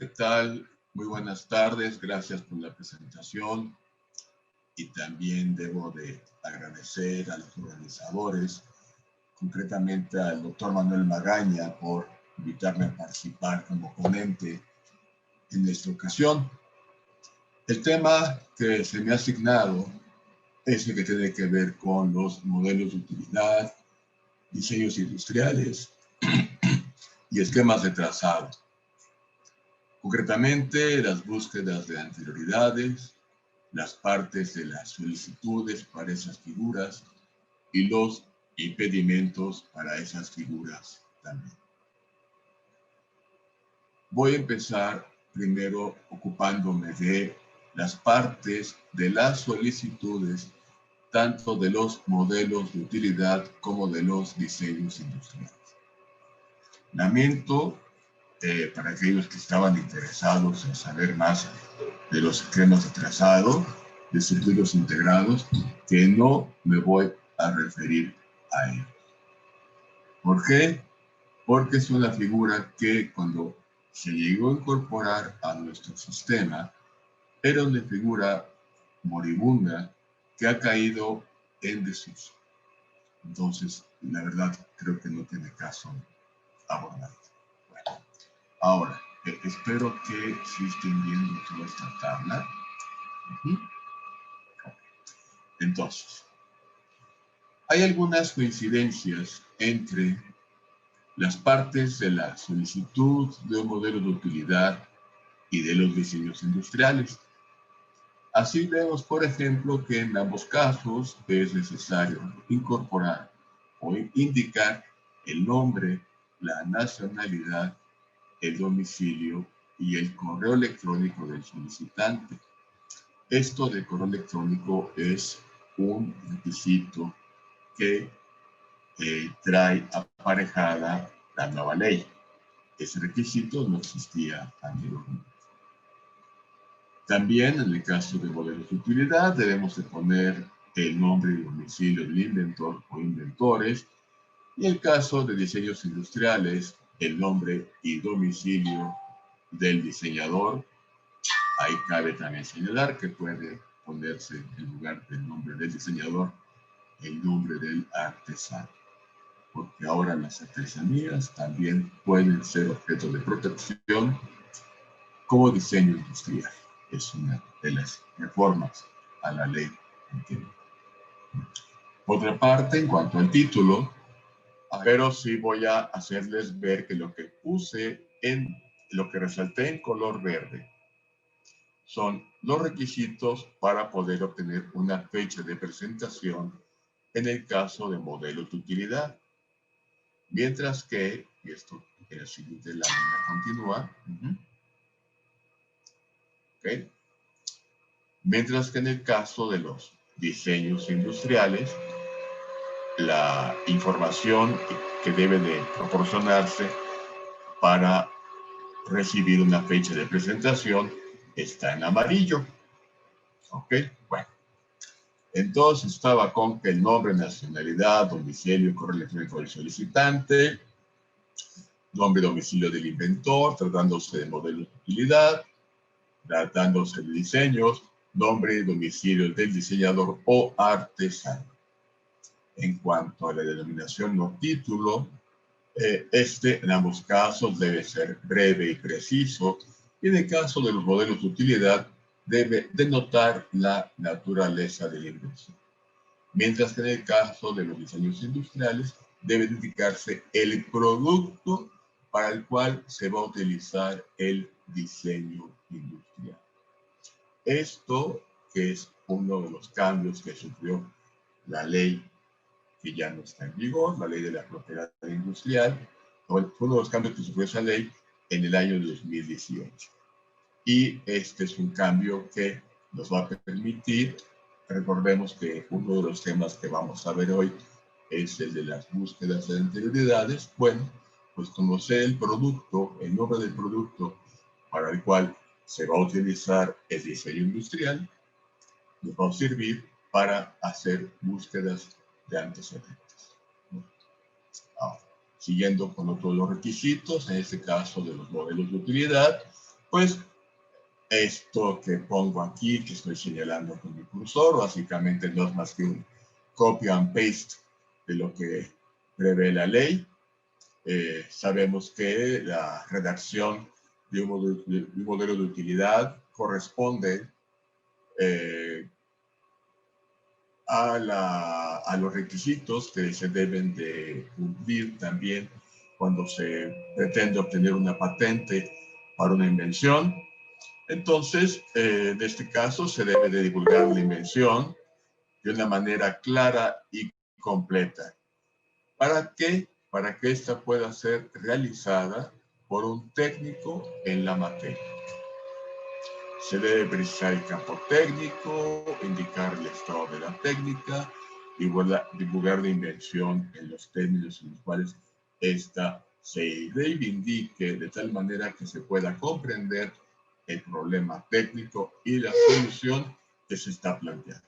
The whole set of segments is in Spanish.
¿Qué tal? Muy buenas tardes, gracias por la presentación y también debo de agradecer a los organizadores, concretamente al doctor Manuel Magaña por invitarme a participar como ponente en esta ocasión. El tema que se me ha asignado es el que tiene que ver con los modelos de utilidad, diseños industriales y esquemas de trazado. Concretamente, las búsquedas de anterioridades, las partes de las solicitudes para esas figuras y los impedimentos para esas figuras también. Voy a empezar primero ocupándome de las partes de las solicitudes, tanto de los modelos de utilidad como de los diseños industriales. Lamento para aquellos que estaban interesados en saber más de los esquemas de trazado, de circuitos integrados, que no me voy a referir a ellos. ¿Por qué? Porque es una figura que cuando se llegó a incorporar a nuestro sistema, era una figura moribunda que ha caído en desuso. Entonces, la verdad, creo que no tiene caso abordarlo. Bueno, ahora, espero que sí estén viendo toda esta tabla. Entonces, hay algunas coincidencias entre las partes de la solicitud de un modelo de utilidad y de los diseños industriales. Así vemos, por ejemplo, que en ambos casos es necesario incorporar o indicar el nombre, la nacionalidad, el domicilio y el correo electrónico del solicitante. Esto de correo electrónico es un requisito que trae aparejada la nueva ley. Ese requisito no existía anteriormente. También en el caso de modelos de utilidad debemos de poner el nombre y domicilio del inventor o inventores, y en el caso de diseños industriales, el nombre y domicilio del diseñador. Ahí cabe también señalar que puede ponerse en lugar del nombre del diseñador el nombre del artesano, porque ahora las artesanías también pueden ser objeto de protección como diseño industrial. Es una de las reformas a la ley anterior. Otra parte, en cuanto al título, pero sí voy a hacerles ver que lo que puse lo que resalté en color verde son los requisitos para poder obtener una fecha de presentación en el caso de modelos de utilidad. Mientras que, y esto en la siguiente lámina continúa, ¿okay? Mientras que en el caso de los diseños industriales, la información que debe de proporcionarse para recibir una fecha de presentación está en amarillo. ¿Ok? Bueno. Entonces estaba con que el nombre, nacionalidad, domicilio y correo electrónico del solicitante, nombre y domicilio del inventor, tratándose de modelos de utilidad, tratándose de diseños, nombre y domicilio del diseñador o artesano. En cuanto a la denominación o título, en ambos casos debe ser breve y preciso, y en el caso de los modelos de utilidad debe denotar la naturaleza de la invención. Mientras que en el caso de los diseños industriales debe indicarse el producto para el cual se va a utilizar el diseño industrial. Esto, que es uno de los cambios que sufrió la ley que ya no está en vigor, la ley de la propiedad industrial, fue uno de los cambios que sufrió esa ley en el año 2018. Y este es un cambio que nos va a permitir, recordemos que uno de los temas que vamos a ver hoy es el de las búsquedas de anterioridades. Bueno, pues conocer el producto, el nombre del producto para el cual se va a utilizar el diseño industrial, nos va a servir para hacer búsquedas de antecedentes. Ahora, siguiendo con otros de los requisitos, en este caso de los modelos de utilidad, Pues esto que pongo aquí, que estoy señalando con mi cursor, básicamente no es más que un copy and paste de lo que prevé la ley. Sabemos que la redacción de un modelo de utilidad corresponde a los requisitos que se deben de cumplir también cuando se pretende obtener una patente para una invención. Entonces, en este caso, se debe de divulgar la invención de una manera clara y completa. ¿Para qué? Para que ésta pueda ser realizada por un técnico en la materia. Se debe precisar el campo técnico, indicar el estado de la técnica, divulgar la invención en los términos en los cuales ésta se reivindique de tal manera que se pueda comprender el problema técnico y la solución que se está planteando.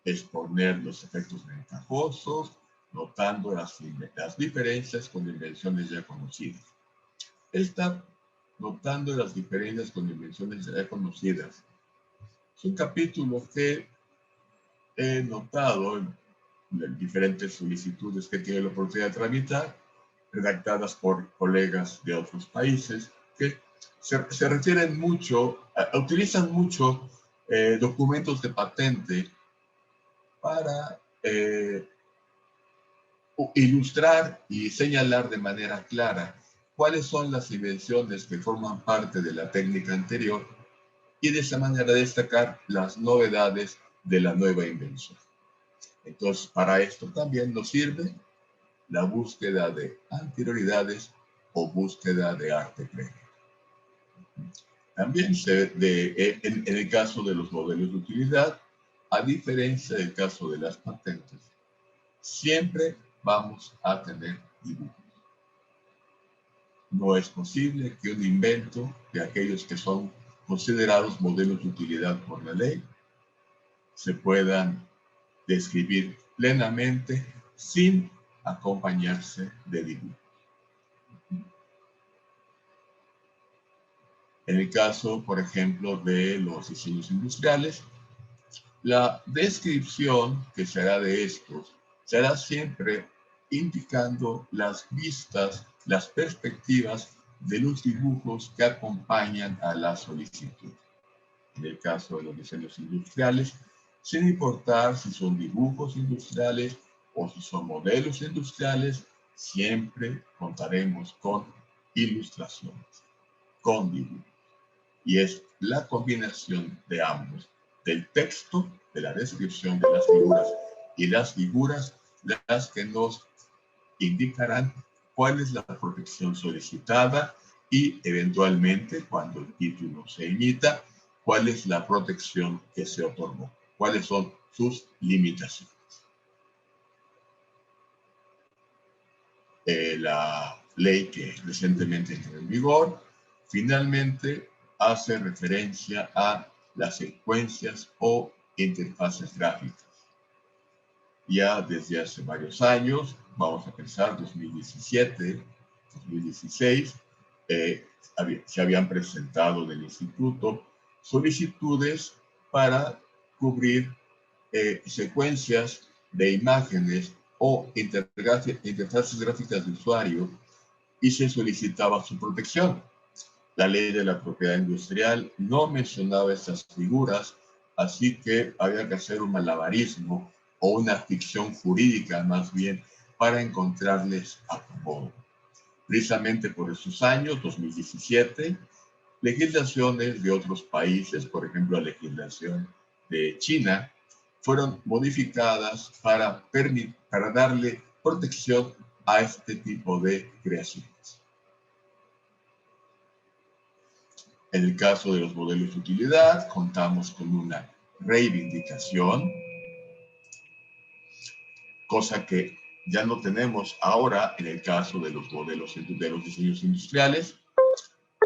Exponer los efectos ventajosos, notando las diferencias con invenciones ya conocidas. Notando las diferencias con invenciones ya conocidas. Es un capítulo que he notado en diferentes solicitudes que tiene la oportunidad de tramitar, redactadas por colegas de otros países, que se refieren mucho, utilizan mucho documentos de patente para ilustrar y señalar de manera clara cuáles son las invenciones que forman parte de la técnica anterior y de esa manera destacar las novedades de la nueva invención. Entonces, para esto también nos sirve la búsqueda de anterioridades o búsqueda de arte previo. También en el caso de los modelos de utilidad, a diferencia del caso de las patentes, siempre vamos a tener dibujos. No es posible que un invento de aquellos que son considerados modelos de utilidad por la ley se puedan describir plenamente sin acompañarse de dibujos. En el caso, por ejemplo, de los diseños industriales, la descripción que se hará de estos será siempre indicando las vistas, las perspectivas de los dibujos que acompañan a la solicitud. En el caso de los diseños industriales, sin importar si son dibujos industriales o si son modelos industriales, siempre contaremos con ilustraciones, con dibujos. Y es la combinación de ambos, del texto, de la descripción de las figuras y las figuras, las que nos indicarán cuál es la protección solicitada y eventualmente, cuando el título se emita, cuál es la protección que se otorgó, cuáles son sus limitaciones. La ley que recientemente entró en vigor finalmente hace referencia a las secuencias o interfaces gráficas. Ya desde hace varios años, vamos a pensar 2017, 2016, se habían presentado del instituto solicitudes para cubrir secuencias de imágenes o interfaces gráficas de usuario y se solicitaba su protección. La ley de la propiedad industrial no mencionaba estas figuras, así que había que hacer un malabarismo o una ficción jurídica más bien para encontrarles acomodo. Precisamente por esos años, 2017, legislaciones de otros países, por ejemplo la legislación de China, fueron modificadas para darle protección a este tipo de creaciones. En el caso de los modelos de utilidad, contamos con una reivindicación, cosa que ya no tenemos ahora en el caso de los modelos de los diseños industriales.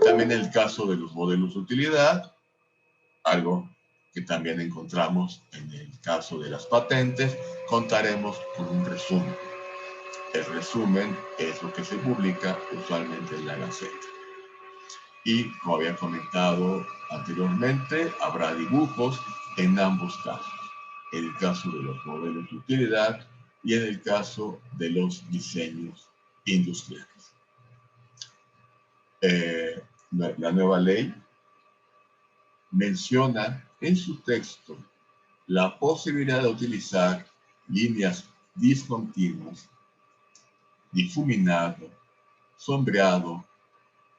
También en el caso de los modelos de utilidad, algo que también encontramos en el caso de las patentes, contaremos con un resumen. El resumen es lo que se publica usualmente en la Gaceta. Y como había comentado anteriormente, habrá dibujos en ambos casos. En el caso de los modelos de utilidad y en el caso de los diseños industriales. La nueva ley menciona en su texto la posibilidad de utilizar líneas discontinuas, difuminado, sombreado,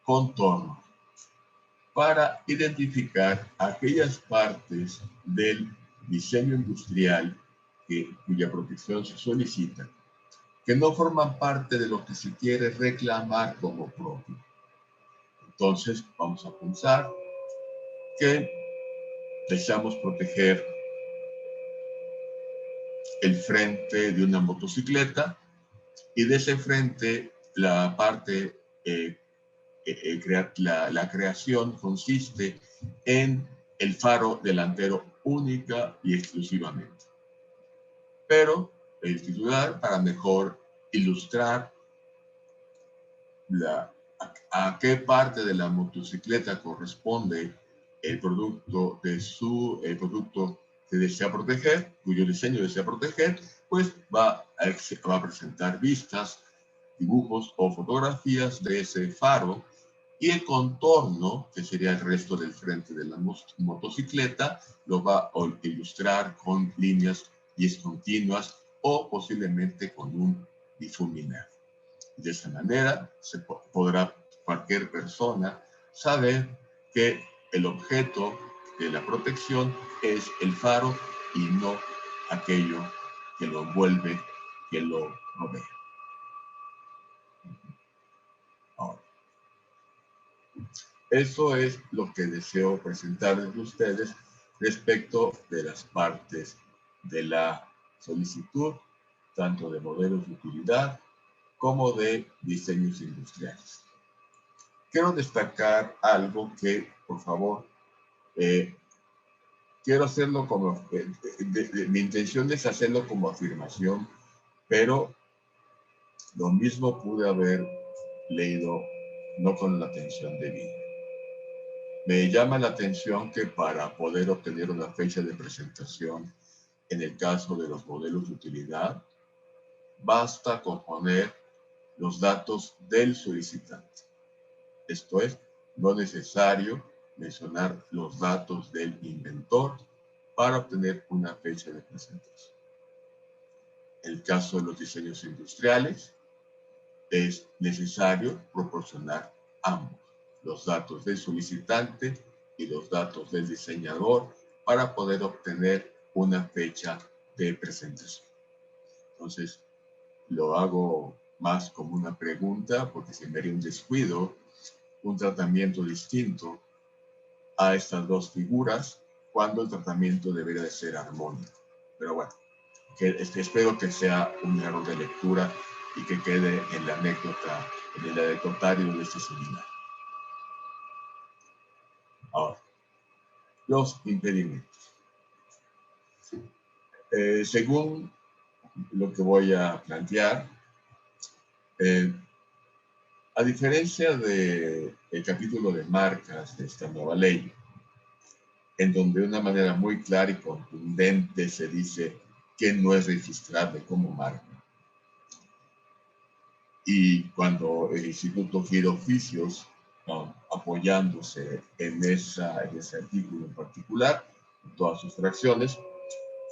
contorno, para identificar aquellas partes del diseño industrial cuya protección se solicita, que no forman parte de lo que se quiere reclamar como propio. Entonces, vamos a pensar que deseamos proteger el frente de una motocicleta y de ese frente la parte, la creación consiste en el faro delantero única y exclusivamente. Pero el titular, para mejor ilustrar a qué parte de la motocicleta corresponde el producto el producto que desea proteger, cuyo diseño desea proteger, pues va a presentar vistas, dibujos o fotografías de ese faro, y el contorno, que sería el resto del frente de la motocicleta, lo va a ilustrar con líneas discontinuas o posiblemente con un difuminado. De esa manera podrá cualquier persona saber que el objeto de la protección es el faro y no aquello que lo envuelve, que lo rodea. Ahora, eso es lo que deseo presentarles a ustedes respecto de las partes de la solicitud, tanto de modelos de utilidad como de diseños industriales. Quiero destacar algo que, por favor, quiero hacerlo como, mi intención es hacerlo como afirmación, pero lo mismo pude haber leído no con la atención debida. Me llama la atención que para poder obtener una fecha de presentación, en el caso de los modelos de utilidad, basta con poner los datos del solicitante. Esto es, no es necesario mencionar los datos del inventor para obtener una fecha de presentación. En el caso de los diseños industriales, es necesario proporcionar ambos, los datos del solicitante y los datos del diseñador, para poder obtener una fecha de presentación. Entonces, lo hago más como una pregunta, porque si me haría un descuido, un tratamiento distinto a estas dos figuras, cuando el tratamiento debería de ser armónico. Pero bueno, espero que sea un error de lectura y que quede en la anécdota, en el anecdotario de este seminario. Ahora, los impedimentos. Según lo que voy a plantear, a diferencia del capítulo de marcas de esta nueva ley, en donde de una manera muy clara y contundente se dice que no es registrable como marca, y cuando el Instituto gira oficios apoyándose en ese artículo en particular, en todas sus fracciones,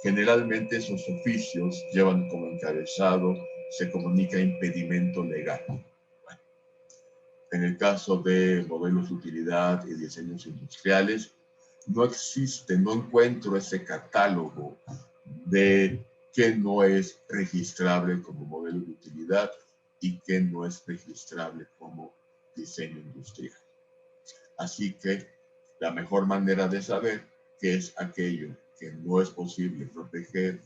generalmente esos oficios llevan como encabezado, se comunica impedimento legal. Bueno, en el caso de modelos de utilidad y diseños industriales, no existe, no encuentro ese catálogo de qué no es registrable como modelo de utilidad y qué no es registrable como diseño industrial. Así que la mejor manera de saber qué es aquello que no es posible proteger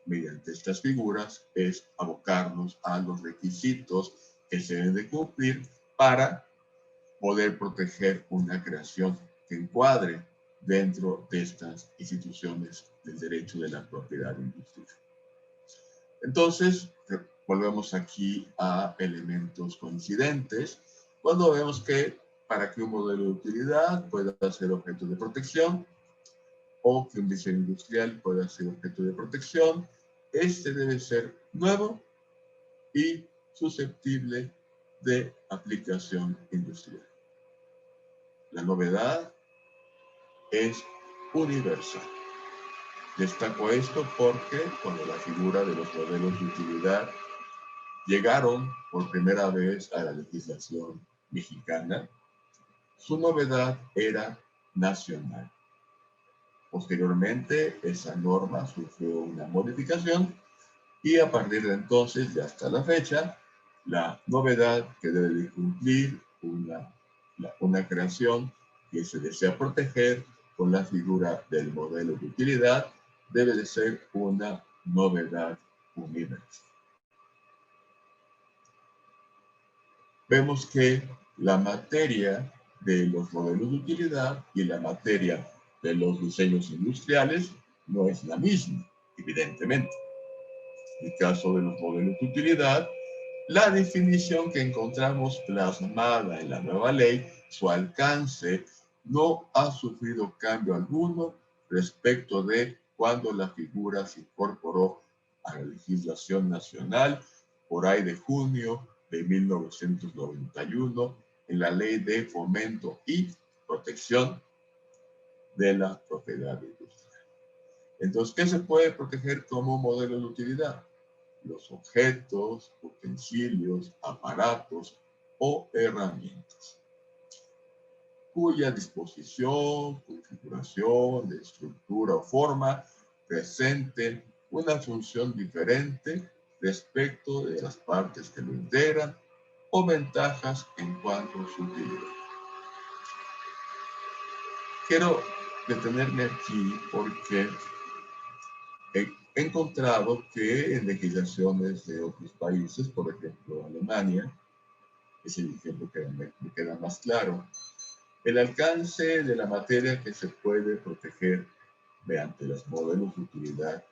mediante estas figuras es abocarnos a los requisitos que se deben de cumplir para poder proteger una creación que encuadre dentro de estas instituciones del derecho de la propiedad industrial. Entonces, volvemos aquí a elementos coincidentes, cuando vemos que para que un modelo de utilidad pueda ser objeto de protección o que un diseño industrial pueda ser objeto de protección, este debe ser nuevo y susceptible de aplicación industrial. La novedad es universal. Destaco esto porque cuando la figura de los modelos de utilidad llegaron por primera vez a la legislación mexicana, su novedad era nacional. Posteriormente, esa norma sufrió una modificación y a partir de entonces y hasta la fecha, la novedad que debe de cumplir una creación que se desea proteger con la figura del modelo de utilidad debe de ser una novedad universal. Vemos que la materia de los modelos de utilidad y la materia de los diseños industriales no es la misma, evidentemente. En el caso de los modelos de utilidad, la definición que encontramos plasmada en la nueva ley, su alcance no ha sufrido cambio alguno respecto de cuando la figura se incorporó a la legislación nacional por ahí de junio de 1991 en la Ley de Fomento y Protección de la Propiedad Industrial. Entonces, ¿qué se puede proteger como modelo de utilidad? Los objetos, utensilios, aparatos o herramientas, cuya disposición, configuración, estructura o forma presenten una función diferente respecto de las partes que lo integran o ventajas en cuanto a su utilidad. Quiero detenerme aquí porque he encontrado que en legislaciones de otros países, por ejemplo Alemania, es el ejemplo que me queda más claro, el alcance de la materia que se puede proteger mediante los modelos de utilidad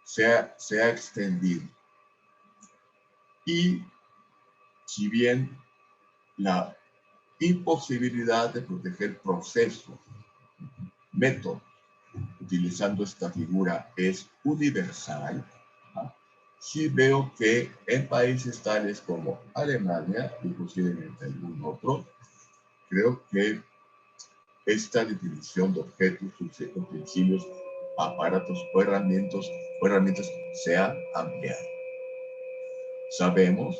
se ha extendido. Y si bien la imposibilidad de proteger procesos, métodos, utilizando esta figura es universal, sí veo que en países tales como Alemania y posiblemente algún otro, creo que esta definición de objetos, utensilios, aparatos o herramientas se ha ampliado. Sabemos,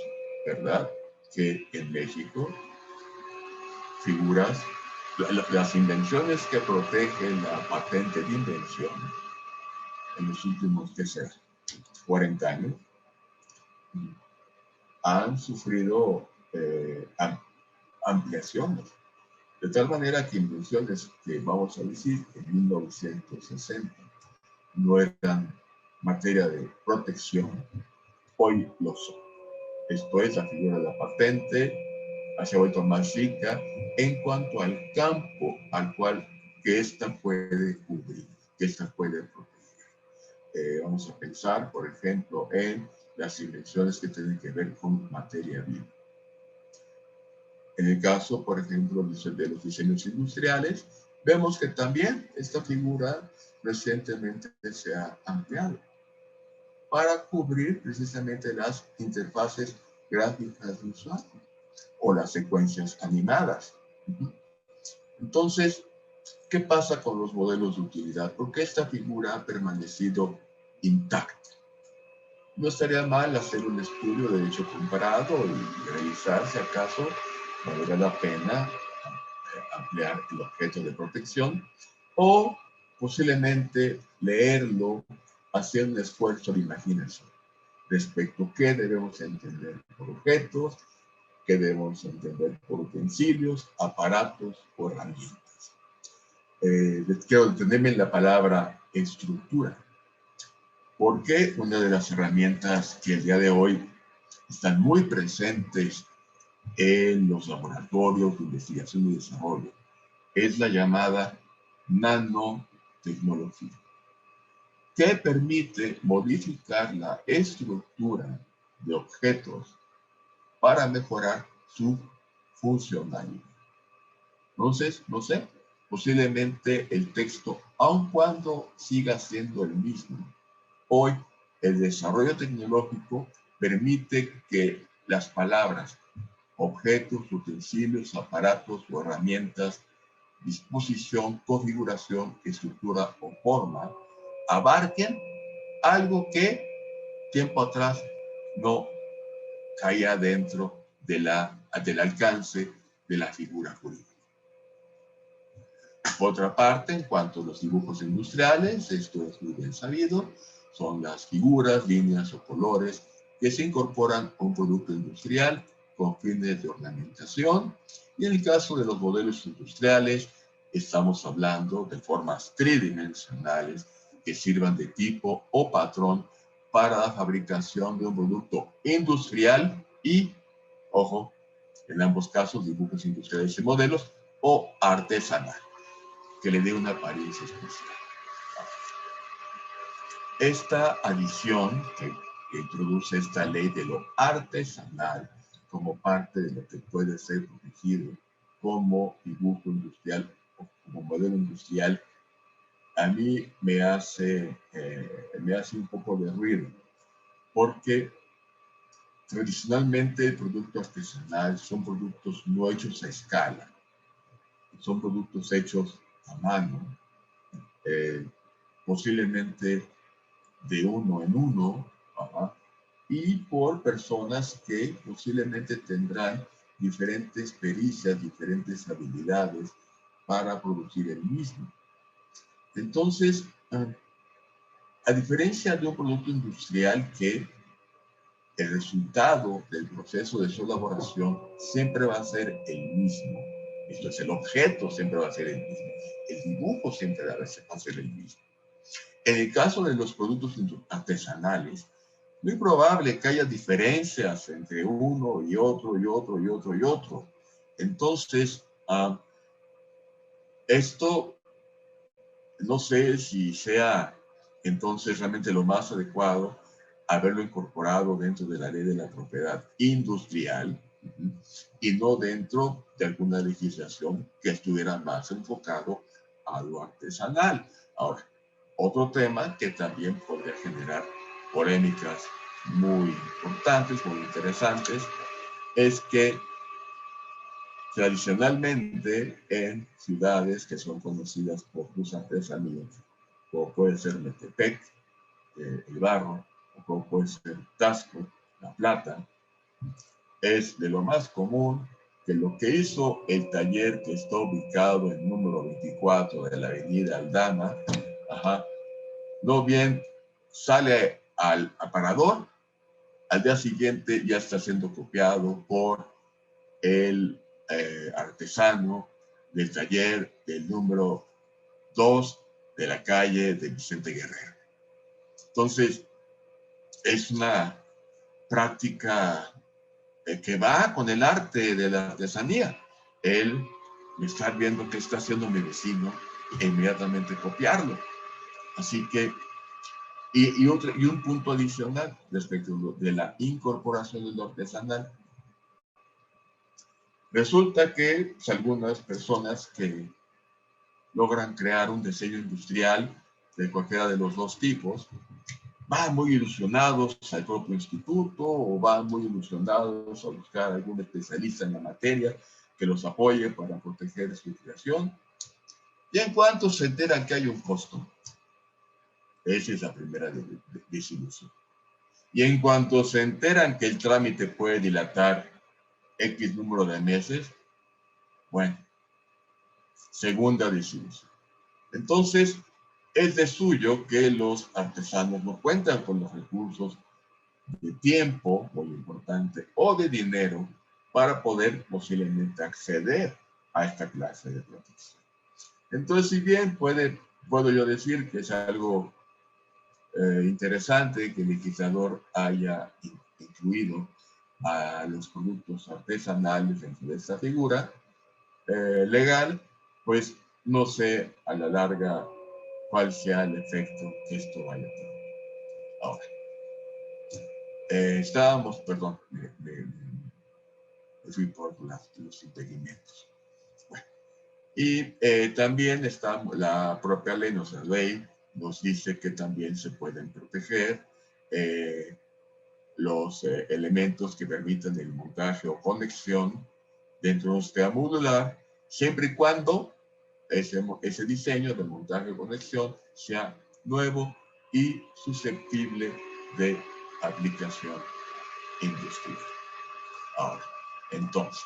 ¿verdad?, que en México figuras, las invenciones que protegen la patente de invención en los últimos, ¿qué será?, 40 años, han sufrido ampliaciones. De tal manera que invenciones que, vamos a decir, en 1960 no eran materia de protección, hoy lo son. Esto es, la figura de la patente se ha vuelto más rica en cuanto al campo al cual que ésta puede cubrir, que ésta puede proteger. Vamos a pensar, por ejemplo, en las invenciones que tienen que ver con materia viva. En el caso, por ejemplo, de los diseños industriales, vemos que también esta figura recientemente se ha ampliado para cubrir precisamente las interfaces gráficas de usuario o las secuencias animadas. Entonces, ¿qué pasa con los modelos de utilidad? ¿Por qué esta figura ha permanecido intacta? No estaría mal hacer un estudio de hecho comparado y revisar si acaso valdría la pena ampliar el objeto de protección o posiblemente leerlo haciendo un esfuerzo de imaginación respecto a qué debemos entender por objetos, qué debemos entender por utensilios, aparatos o herramientas. Quiero detenerme en la palabra estructura, porque una de las herramientas que el día de hoy están muy presentes en los laboratorios de investigación y desarrollo es la llamada nanotecnología, que permite modificar la estructura de objetos para mejorar su funcionalidad. Entonces, no sé, posiblemente el texto, aun cuando siga siendo el mismo, hoy el desarrollo tecnológico permite que las palabras, objetos, utensilios, aparatos o herramientas, disposición, configuración, estructura o forma, abarquen algo que tiempo atrás no caía dentro del alcance de la figura jurídica. Por otra parte, en cuanto a los dibujos industriales, esto es muy bien sabido, son las figuras, líneas o colores que se incorporan a un producto industrial con fines de ornamentación. Y en el caso de los modelos industriales, estamos hablando de formas tridimensionales que sirvan de tipo o patrón para la fabricación de un producto industrial y, ojo, en ambos casos, dibujos industriales y modelos, o artesanal, que le dé una apariencia especial. Esta adición que introduce esta ley de lo artesanal como parte de lo que puede ser protegido como dibujo industrial o como modelo industrial, a mí me hace un poco de ruido, porque tradicionalmente el producto artesanal son productos no hechos a escala, son productos hechos a mano, posiblemente de uno en uno, y por personas que posiblemente tendrán diferentes pericias, diferentes habilidades para producir el mismo. Entonces, a diferencia de un producto industrial que el resultado del proceso de su elaboración siempre va a ser el mismo, esto es, el objeto siempre va a ser el mismo, el dibujo siempre va a ser el mismo. En el caso de los productos artesanales, muy probable que haya diferencias entre uno y otro y otro y otro y otro. Entonces, esto no sé si sea entonces realmente lo más adecuado haberlo incorporado dentro de la ley de la propiedad industrial y no dentro de alguna legislación que estuviera más enfocado a lo artesanal. Ahora, otro tema que también podría generar polémicas muy importantes, muy interesantes, es que tradicionalmente en ciudades que son conocidas por sus artesanías, como puede ser Metepec, el Barro, o como puede ser Tasco, La Plata, es de lo más común que lo que hizo el taller que está ubicado en el número 24 de la avenida Aldama, no bien sale al aparador, al día siguiente ya está siendo copiado por el artesano del taller del número 2 de la calle de Vicente Guerrero. Entonces, es una práctica que va con el arte de la artesanía. El estar viendo qué está haciendo mi vecino e inmediatamente copiarlo. Así que, y un punto adicional respecto de la incorporación de lo artesanal. Resulta que algunas personas que logran crear un diseño industrial de cualquiera de los dos tipos, van muy ilusionados al propio instituto o van muy ilusionados a buscar algún especialista en la materia que los apoye para proteger su creación. Y en cuanto se enteran que hay un costo, esa es la primera desilusión. Y en cuanto se enteran que el trámite puede dilatar X número de meses, bueno, segunda desilusión. Entonces, es de suyo que los artesanos no cuentan con los recursos de tiempo, muy importante, o de dinero para poder posiblemente acceder a esta clase de protección. Entonces, si bien puedo yo decir que es algo interesante que el legislador haya incluido a los productos artesanales dentro de esta figura legal, pues no sé a la larga cuál sea el efecto que esto vaya a tener. Ahora, perdón, me fui por los impedimentos. Bueno, Y también está la propia ley, la ley nos dice que también se pueden proteger los elementos que permiten el montaje o conexión dentro de un sistema modular, siempre y cuando ese diseño de montaje o conexión sea nuevo y susceptible de aplicación industrial. Ahora, entonces,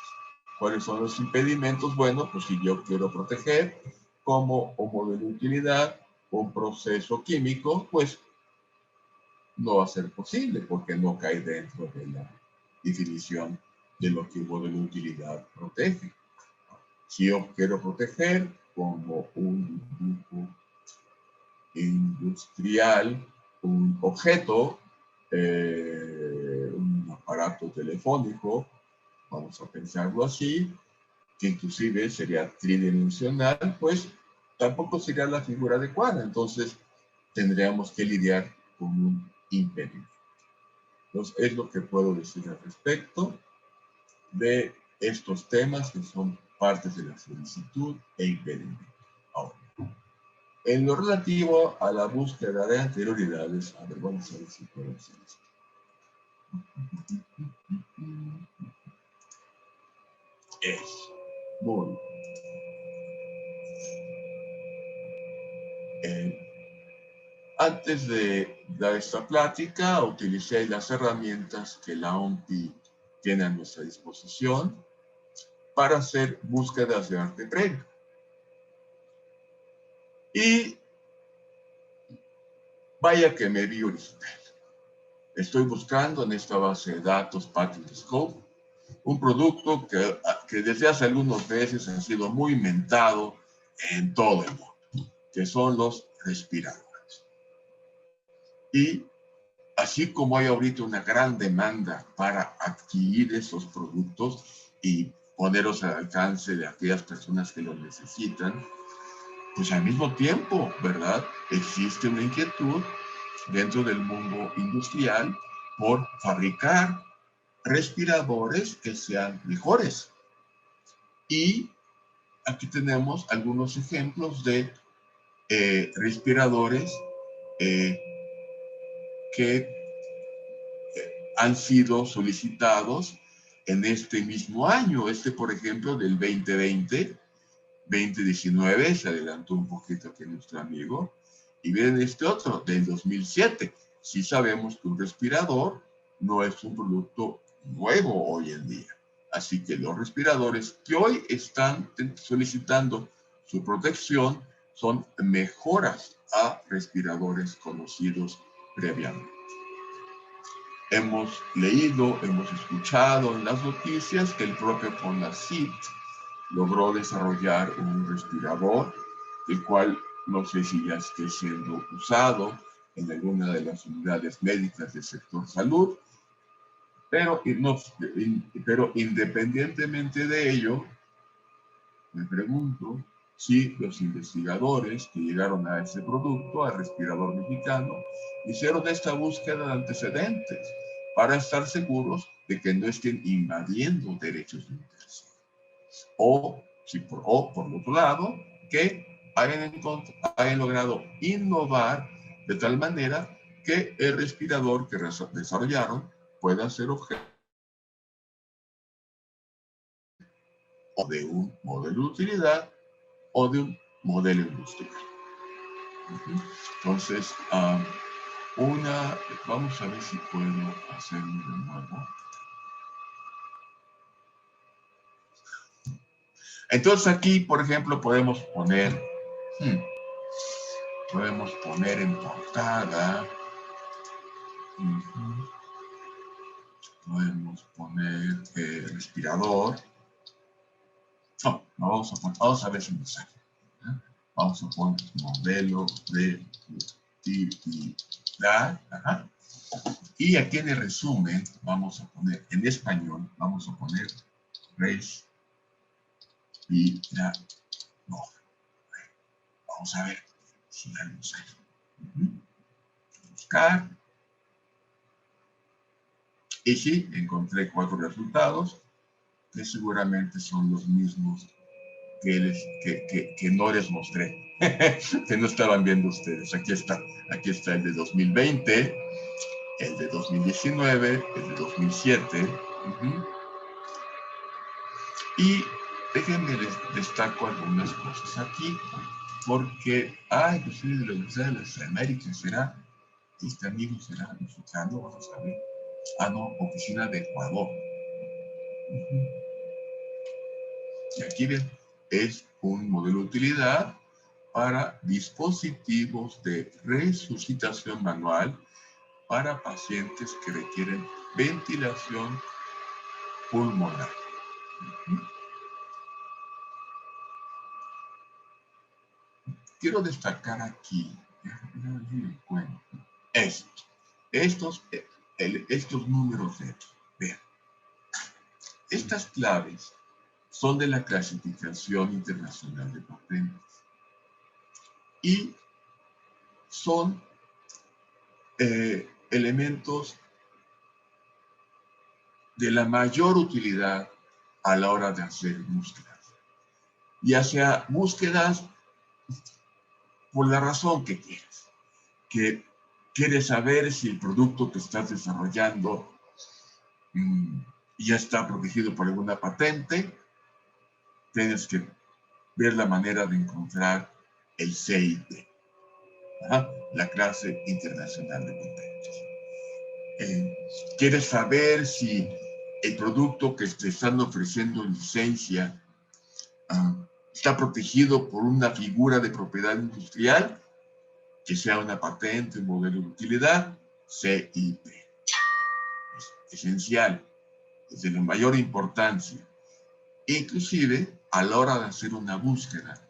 ¿cuáles son los impedimentos? Bueno, pues si yo quiero proteger como modelo de utilidad un proceso químico, pues no va a ser posible porque no cae dentro de la definición de lo que un modelo de utilidad protege. Si yo quiero proteger como un grupo industrial, un objeto, un aparato telefónico, vamos a pensarlo así, que inclusive sería tridimensional, pues tampoco sería la figura adecuada. Entonces tendríamos que lidiar con un impedimento. Entonces es lo que puedo decir al respecto de estos temas que son partes de la solicitud e impedimento. Ahora, en lo relativo a la búsqueda de anterioridades, a ver, vamos a ver si puedo hacer esto. Es muy antes de dar esta plática, utilicé las herramientas que la OMPI tiene a nuestra disposición para hacer búsquedas de arte previo. Y vaya que me vi original. Estoy buscando en esta base de datos Patent Scope un producto que desde hace algunos meses ha sido muy inventado en todo el mundo, que son los respiradores. Y así como hay ahorita una gran demanda para adquirir esos productos y ponerlos al alcance de aquellas personas que los necesitan, pues al mismo tiempo, ¿verdad? Existe una inquietud dentro del mundo industrial por fabricar respiradores que sean mejores. Y aquí tenemos algunos ejemplos de respiradores que han sido solicitados en este mismo año. Este, por ejemplo, del 2020, 2019, se adelantó un poquito aquí nuestro amigo. Y miren este otro, del 2007. Sí sabemos que un respirador no es un producto nuevo hoy en día. Así que los respiradores que hoy están solicitando su protección son mejoras a respiradores conocidos previamente. Hemos leído, hemos escuchado en las noticias que el propio CONACYT logró desarrollar un respirador, el cual no sé si ya esté siendo usado en alguna de las unidades médicas del sector salud, pero independientemente de ello, me pregunto si los investigadores que llegaron a ese producto, al respirador mexicano, hicieron esta búsqueda de antecedentes para estar seguros de que no estén invadiendo derechos de interés. O por otro lado, que hayan logrado innovar de tal manera que el respirador que desarrollaron pueda ser objeto o de un modelo de utilidad o de un modelo industrial. Entonces, vamos a ver si puedo hacerlo de nuevo. Entonces aquí, por ejemplo, podemos poner en portada, podemos poner respirador. No, vamos a ver si nos sale. Vamos a poner modelo de utilidad. Y aquí en el resumen vamos a poner, en español, vamos a poner respirador. Vamos a ver si algo sale. Buscar. Y sí, encontré 4 resultados que seguramente son los mismos que no les mostré, que no estaban viendo ustedes. Aquí está el de 2020, el de 2019, el de 2007. Y déjenme destaco algunas cosas aquí, porque, yo soy de la Universidad de las Américas, ¿será? Este amigo será mexicano, vamos a ver. No, oficina de Ecuador. Y aquí ven, es un modelo de utilidad para dispositivos de resucitación manual para pacientes que requieren ventilación pulmonar. Quiero destacar aquí, estos números de aquí. Vean, estas claves son de la clasificación internacional de patentes y son elementos de la mayor utilidad a la hora de hacer búsquedas, ya sea búsquedas por la razón que quieras, que quieres saber si el producto que estás desarrollando ya está protegido por alguna patente, tienes que ver la manera de encontrar el CIP, la clase internacional de patentes. ¿Quieres saber si el producto que te están ofreciendo en licencia está protegido por una figura de propiedad industrial, que sea una patente, un modelo de utilidad? CIP. Es esencial, es de la mayor importancia. Inclusive, a la hora de hacer una búsqueda,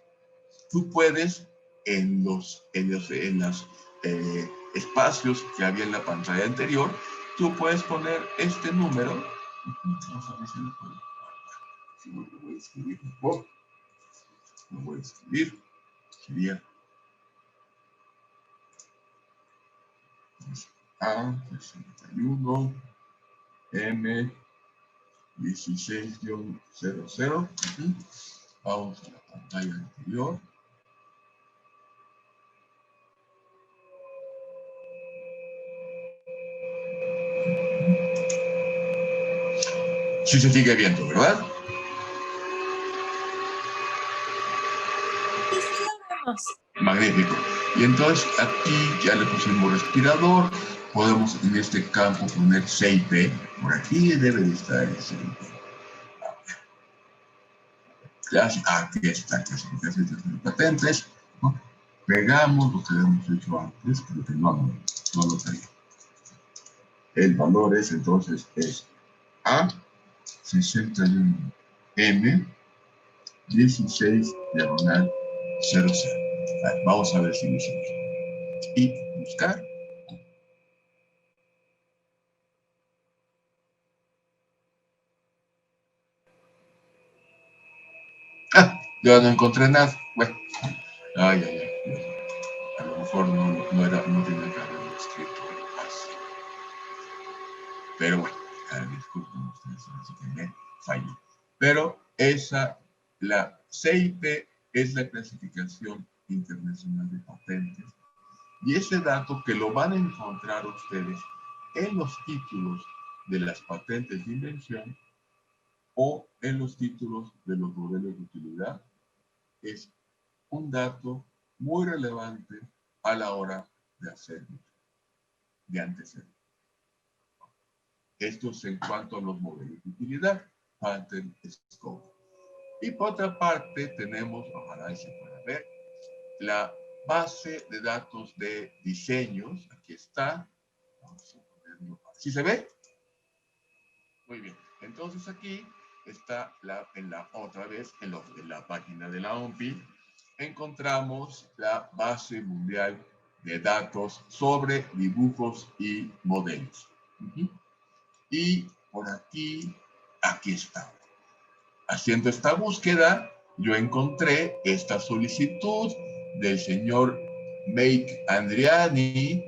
tú puedes, en los espacios que había en la pantalla anterior, tú puedes poner este número. Vamos a ver si lo puedo. Si no, lo voy a escribir mejor. Lo voy a escribir. Sería A61 M 16-00. Vamos a la pantalla anterior. Sí se sigue viendo, ¿verdad? Magnífico. Y entonces aquí ya le pusimos respirador. Podemos en este campo poner CIP. Por aquí debe de estar el CIP. Aquí está, clasificación de patentes. ¿No? Pegamos lo que habíamos hecho antes, pero que no lo traía. El valor es entonces A61M 16/00. Vamos a ver si lo hicimos. Y buscar. Ya no encontré nada. Bueno. A lo mejor no tenía que haberlo escrito así. Pero bueno, disculpen ustedes, así que me fallé. Pero la CIP es la clasificación internacional de patentes. Y ese dato que lo van a encontrar ustedes en los títulos de las patentes de invención o en los títulos de los modelos de utilidad, es un dato muy relevante a la hora de hacerlo, de anteceder. Esto es en cuanto a los modelos de utilidad, patent scope. Y por otra parte tenemos, ojalá se pueda ver, la base de datos de diseños. Aquí está. Vamos a ponerlo. ¿Sí se ve? Muy bien. Entonces aquí está otra vez en la página de la OMPI encontramos la base mundial de datos sobre dibujos y modelos. Y por aquí está. Haciendo esta búsqueda, yo encontré esta solicitud del señor Make Andriani,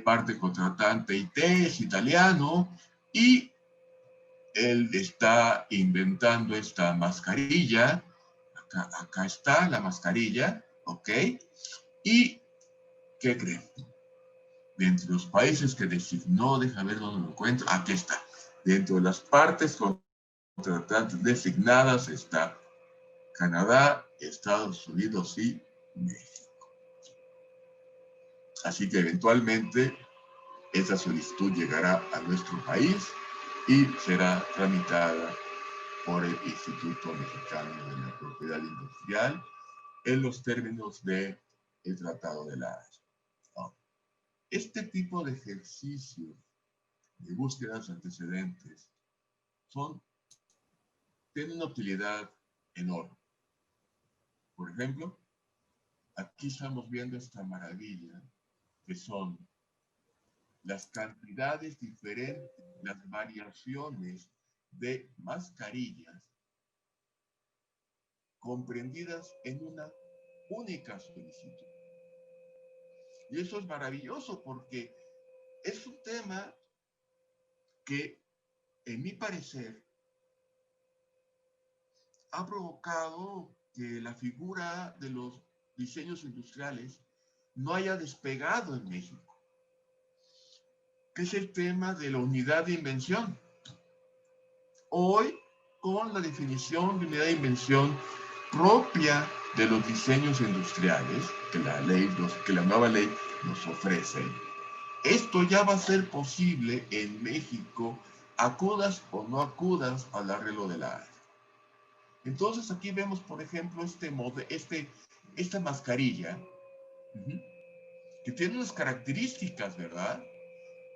parte contratante IT, es italiano, y él está inventando esta mascarilla. Acá está la mascarilla, ¿ok? ¿Y qué creen? De entre los países que designó, déjame ver dónde lo encuentro, aquí está. Dentro de las partes contratantes designadas está Canadá, Estados Unidos y México. Así que eventualmente esa solicitud llegará a nuestro país y será tramitada por el Instituto Mexicano de la Propiedad Industrial en los términos del Tratado de la Haya. Este tipo de ejercicios de búsquedas de antecedentes tienen una utilidad enorme. Por ejemplo, aquí estamos viendo esta maravilla que son las cantidades diferentes, las variaciones de mascarillas comprendidas en una única solicitud. Y eso es maravilloso porque es un tema que, en mi parecer, ha provocado que la figura de los diseños industriales no haya despegado en México, que es el tema de la unidad de invención. Hoy, con la definición de unidad de invención propia de los diseños industriales que la nueva ley nos ofrece, esto ya va a ser posible en México, acudas o no acudas al arreglo de la Haya. Entonces aquí vemos, por ejemplo, esta mascarilla, que tiene unas características, ¿verdad?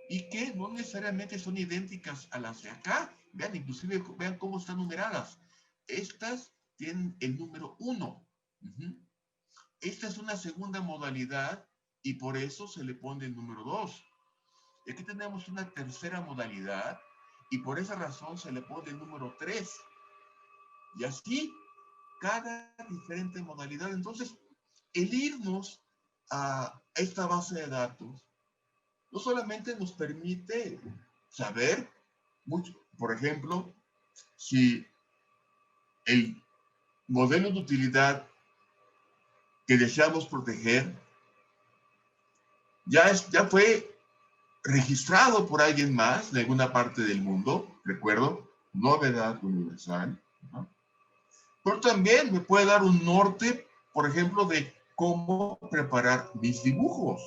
Y que no necesariamente son idénticas a las de acá. Vean, inclusive, vean cómo están numeradas. Estas tienen el número 1. Esta es una segunda modalidad y por eso se le pone el número 2. Aquí tenemos una tercera modalidad y por esa razón se le pone el número 3. Y así, cada diferente modalidad. Entonces, el irnos a esta base de datos no solamente nos permite saber mucho, por ejemplo, si el modelo de utilidad que deseamos proteger ya fue registrado por alguien más de alguna parte del mundo, recuerdo, novedad universal, ¿no? Pero también me puede dar un norte, por ejemplo, de cómo preparar mis dibujos,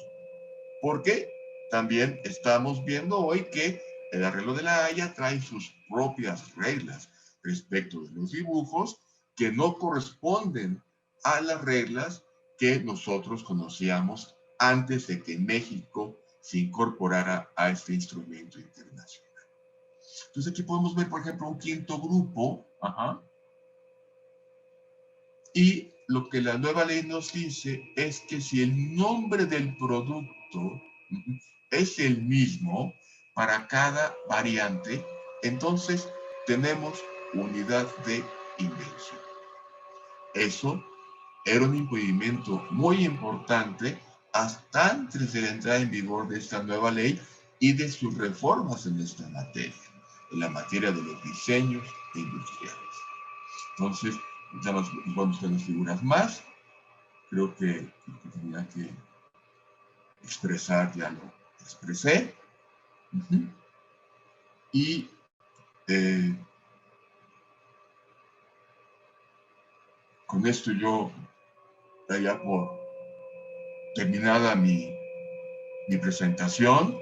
porque también estamos viendo hoy que el arreglo de la Haya trae sus propias reglas respecto de los dibujos que no corresponden a las reglas que nosotros conocíamos antes de que México se incorporara a este instrumento internacional. Entonces aquí podemos ver, por ejemplo, un quinto grupo, y lo que la nueva ley nos dice es que si el nombre del producto es el mismo para cada variante, entonces tenemos unidad de invención. Eso era un impedimento muy importante hasta antes de la entrada en vigor de esta nueva ley y de sus reformas en esta materia, en la materia de los diseños industriales. Entonces, ya nos vamos a las figuras más. Creo que lo que tenía que expresar ya lo expresé. Y con esto yo daría por terminada mi presentación.